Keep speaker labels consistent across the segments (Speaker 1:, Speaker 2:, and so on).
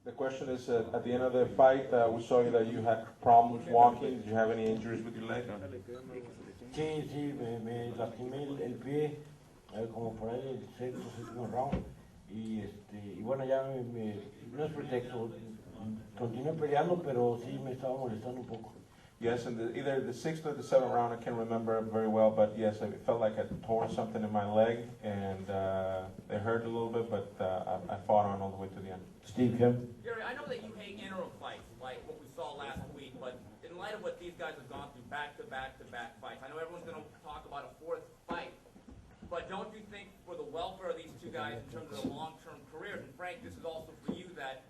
Speaker 1: The question is, at the end of the fight, we saw you that you had problems walking. Did you have any injuries with your leg?
Speaker 2: Sí, sí, me lastimé el pie, como por ahí el sexto, séptimo round. Y bueno, ya no es pretexto. Continué peleando, pero sí me estaba molestando un poco.
Speaker 1: Yes, and either the sixth or the seventh round, I can't remember very well, but yes, it felt like I tore something in my leg, and it hurt a little bit, but I fought on all the way to the end.
Speaker 2: Steve Kim?
Speaker 3: Gary, I know that you hate interim fights, like what we saw last week, but in light of what these guys have gone through back-to-back-to-back fights, I know everyone's going to talk about a fourth fight, but don't you think for the welfare of these two guys in terms of their long-term careers, and Frank, this is also for you, that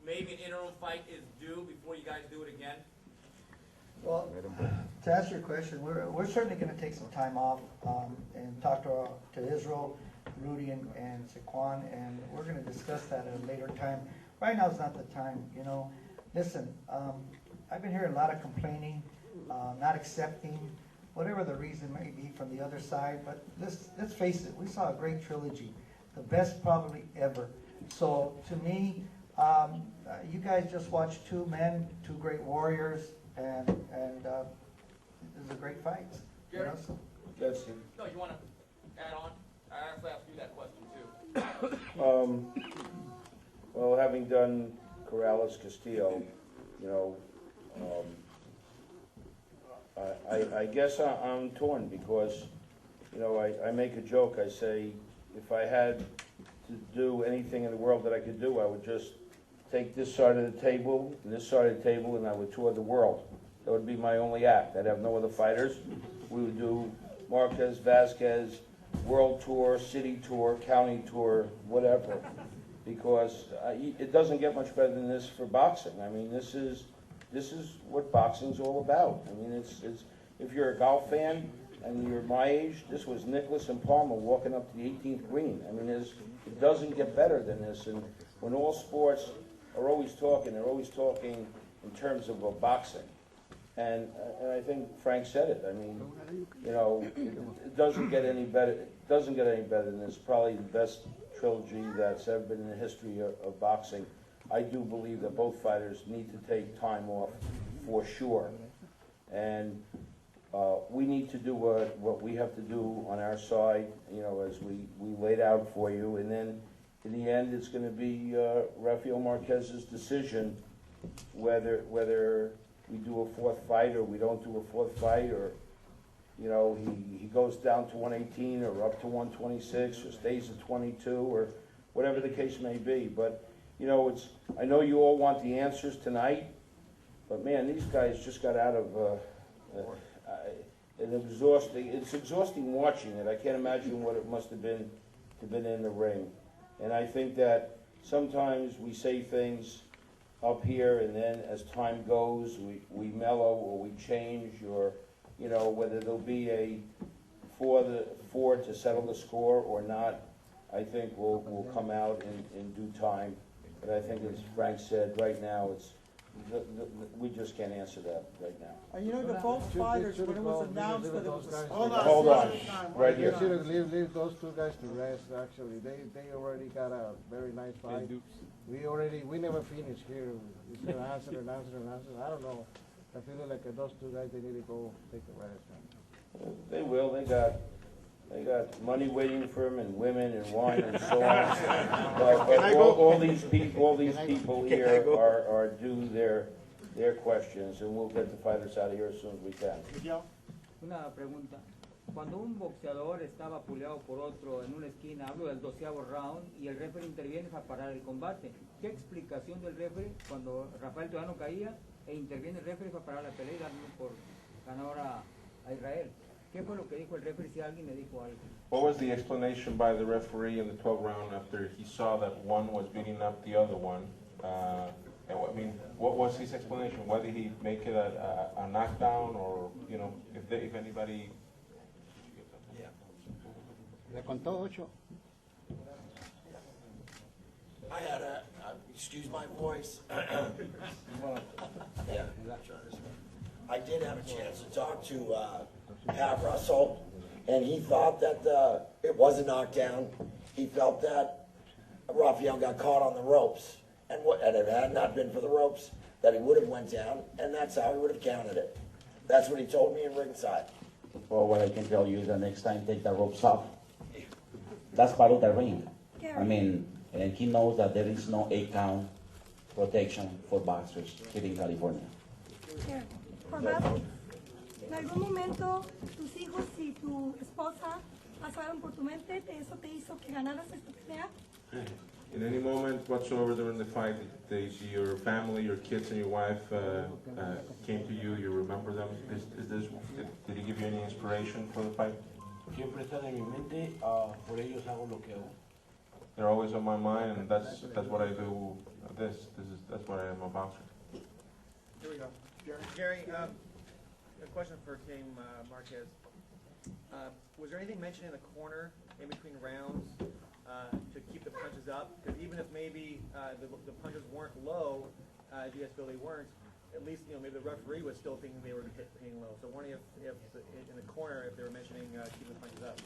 Speaker 3: maybe an interim fight is due before you guys do it again?
Speaker 4: Well, to answer your question, we're certainly going to take some time off and talk to Israel, Rudy, and Saquon, and we're going to discuss that at a later time. Right now is not the time, you know. Listen, I've been hearing a lot of complaining, not accepting, whatever the reason may be from the other side, but let's face it, we saw a great trilogy, the best probably ever. So to me, you guys just watched two men, two great warriors, and it was a great fight.
Speaker 3: Gary?
Speaker 4: You know, so.
Speaker 2: Yes,
Speaker 3: No, you want to add on? I actually asked you that question too.
Speaker 5: Well, having done Corrales Castillo, you know, I guess I'm torn because, you know, I make a joke. I say if I had to do anything in the world that I could do, I would just take this side of the table and this side of the table, and I would tour the world. That would be my only act. I'd have no other fighters. We would do Marquez, Vazquez, world tour, city tour, county tour, whatever. Because it doesn't get much better than this for boxing. I mean, this is what boxing's all about. I mean, it's if you're a golf fan and you're my age, this was Nicklaus and Palmer walking up to the 18th green. I mean, it doesn't get better than this. And when all sports are always talking, they're always talking in terms of boxing. And I think Frank said it. I mean, you know, it doesn't get any better. It doesn't get any better than this. Probably the best trilogy that's ever been in the history of boxing. I do believe that both fighters need to take time off for sure, and we need to do what we have to do on our side. You know, as we laid out for you, and then in the end, it's going to be Rafael Marquez's decision whether we do a fourth fight or we don't do a fourth fight, or you know, he goes down to 118 or up to 126 or stays at 22 or whatever the case may be. But you know, I know you all want the answers tonight, but man, these guys just got out of it's exhausting watching it. I can't imagine what it must have been to been in the ring. And I think that sometimes we say things up here, and then as time goes, we mellow or we change, or you know, whether there'll be a four to settle the score or not, I think will come out in due time. But I think, as Frank said, right now we just can't answer that right now.
Speaker 6: And you know, the both fighters, when it was announced that it was a
Speaker 5: Hold on, right here.
Speaker 7: You should leave those two guys to rest. Actually, they already got a very nice fight. We never finished here. It's gonna answer. I don't know. I feel like those two guys, they need to go take a rest.
Speaker 5: They will. They got money waiting for them, and women, and wine, and so on. But all these people here are due their questions, and we'll get the fighters out of here as soon as we can.
Speaker 8: Una pregunta. Cuando un boxeador está vapuleado por otro en una esquina, hablo del 12º round, y el referee interviene para parar el combate, ¿qué explicación del referee cuando Rafael Toledano caía e interviene el referee para parar la pelea y darle por ganador a Israel? ¿Qué fue lo que dijo el referee, si alguien le dijo algo?
Speaker 1: What was the explanation by the referee in the 12th round after he saw that one was beating up the other one? I mean, what was his explanation? Why did he make it a knockdown, or you know, if anybody?
Speaker 7: Yeah. Le contó 8.
Speaker 9: I had excuse my voice. Yeah, I did have a chance to talk to Pat Russell, and he thought that it was a knockdown. He felt that Rafael got caught on the ropes, And if it had not been for the ropes, that he would have went down, and that's how he would have counted it. That's what he told me in ringside.
Speaker 10: Well, what I can tell you is the next time take the ropes off. That's part of the ring. I mean, and he knows that there is no 8-count protection for boxers here in California.
Speaker 11: Juan Vazquez, ¿en algún momento tus hijos y tu esposa pasaron por tu mente? ¿Eso te hizo que ganaras esta pelea?
Speaker 1: In any moment whatsoever during the fight, your family, your kids, and your wife came to you, you remember them? Did he give you any inspiration for the fight?
Speaker 2: Siempre están en mi mente, por ellos hago lo que hago.
Speaker 1: They're always on my mind, and that's what I do. That's what I am a boxer.
Speaker 12: Here we go. Gary, a question for King Marquez. Was there anything mentioned in the corner in between rounds to keep the punches up? Because even if maybe the punches weren't low, as you guys feel they weren't, at least maybe the referee was still thinking they were hitting low. So wondering if in the corner if they were mentioning keeping the punches up.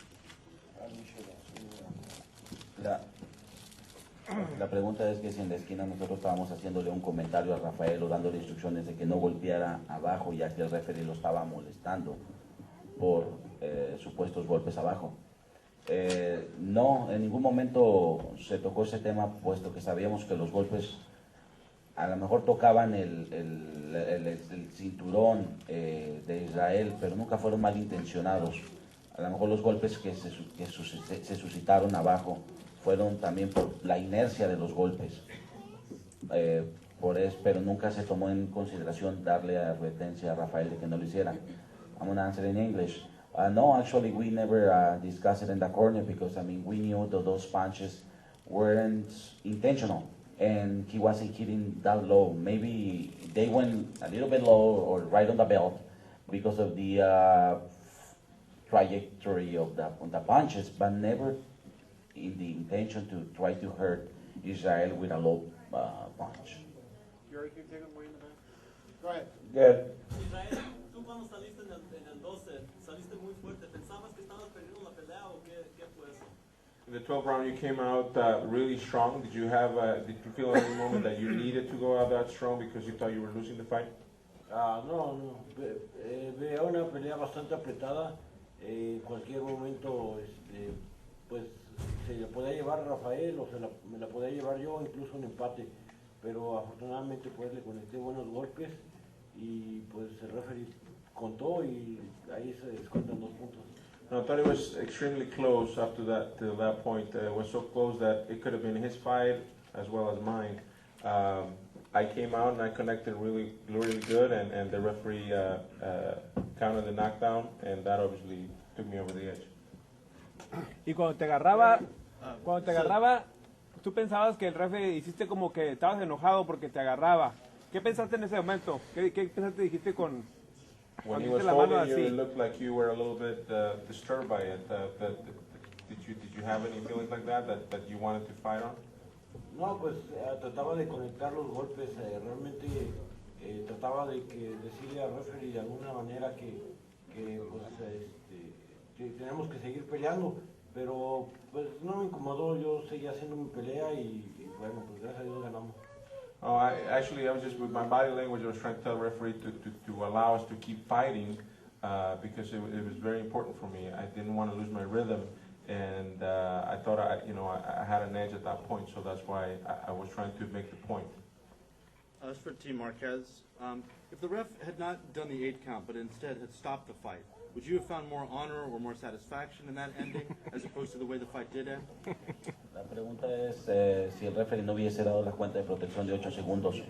Speaker 10: La pregunta es que si en la esquina nosotros estábamos haciéndole un comentario a Rafael o dándole instrucciones de que no golpeara abajo, ya que el referee lo estaba molestando por supuestos golpes abajo. No, en ningún momento se tocó ese tema, puesto que sabíamos que los golpes a lo mejor tocaban el cinturón de Israel, pero nunca fueron malintencionados. A lo mejor los golpes que se suscitaron abajo fueron también por la inercia de los golpes, pero nunca se tomó en consideración darle advertencia a Rafael de que no lo hiciera. I'm going to answer in English. No, actually, we never discussed it in the corner because, I mean, we knew that those punches weren't intentional and he wasn't hitting that low. Maybe they went a little bit low or right on the belt because of the trajectory of the punches, but never in the intention to try to hurt Israel with a low punch.
Speaker 12: Gary, can you take it way in the back?
Speaker 7: Go ahead.
Speaker 10: Good.
Speaker 13: Israel, tú cuando saliste en el 12, saliste muy fuerte. ¿Pensabas que estabas perdiendo la pelea o qué fue eso?
Speaker 1: In the 12th round, you came out really strong. Did you feel at any moment that you needed to go out that strong because you thought you were losing the fight?
Speaker 2: No. Veo una pelea bastante apretada. En cualquier momento, pues se la podía llevar Rafael o me la podía llevar yo, incluso un empate. Pero afortunadamente pues le conecté buenos golpes y pues el referee contó y ahí se descuentan 2 puntos.
Speaker 1: No, I thought it was extremely close up to that point. It was so close that it could have been his fight as well as mine. I came out and I connected really, really good, and the referee counted the knockdown, and that obviously took me over the edge.
Speaker 14: Y cuando te agarraba, tú pensabas que el referee hiciste como que estabas enojado porque te agarraba. ¿Qué pensaste en ese momento? ¿Qué pensaste dijiste con
Speaker 1: When he was holding you, it looked like you were a little bit disturbed by it. Did you have any feelings like that you wanted to fight on?
Speaker 2: No, pues trataba de conectar los golpes, realmente trataba de decirle al referee de alguna manera que tenemos que seguir peleando, pero pues no me incomodó, yo seguía haciendo mi pelea y bueno, pues gracias a Dios ganamos.
Speaker 1: Oh, I was just with my body language. I was trying to tell the referee to allow us to keep fighting because it was very important for me. I didn't want to lose my rhythm, and I thought I had an edge at that point. So that's why I was trying to make the point.
Speaker 15: As for Team Marquez, if the ref had not done the 8 count, but instead had stopped the fight, would you have found more honor or more satisfaction in that ending as opposed to the way the fight did end?
Speaker 10: La pregunta es si el referee no hubiese dado la cuenta de protección de 8 segundos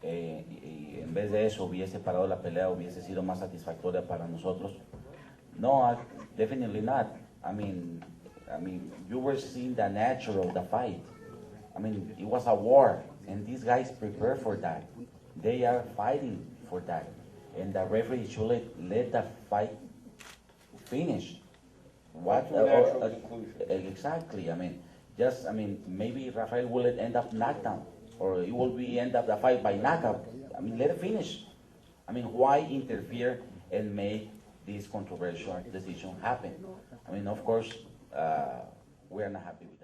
Speaker 10: y en vez de eso hubiese parado la pelea, hubiese sido más satisfactoria para nosotros. No, definitely not. I mean, you were seeing the nature of the fight. I mean, it was a war, and these guys prepare for that. They are fighting for that, and the referee should let the fight finish. What? Exactly. Maybe Rafael will end up knockdown, or it will end up the fight by knockout. Let it finish. Why interfere and make this controversial decision happen? Of course, we are not happy with it.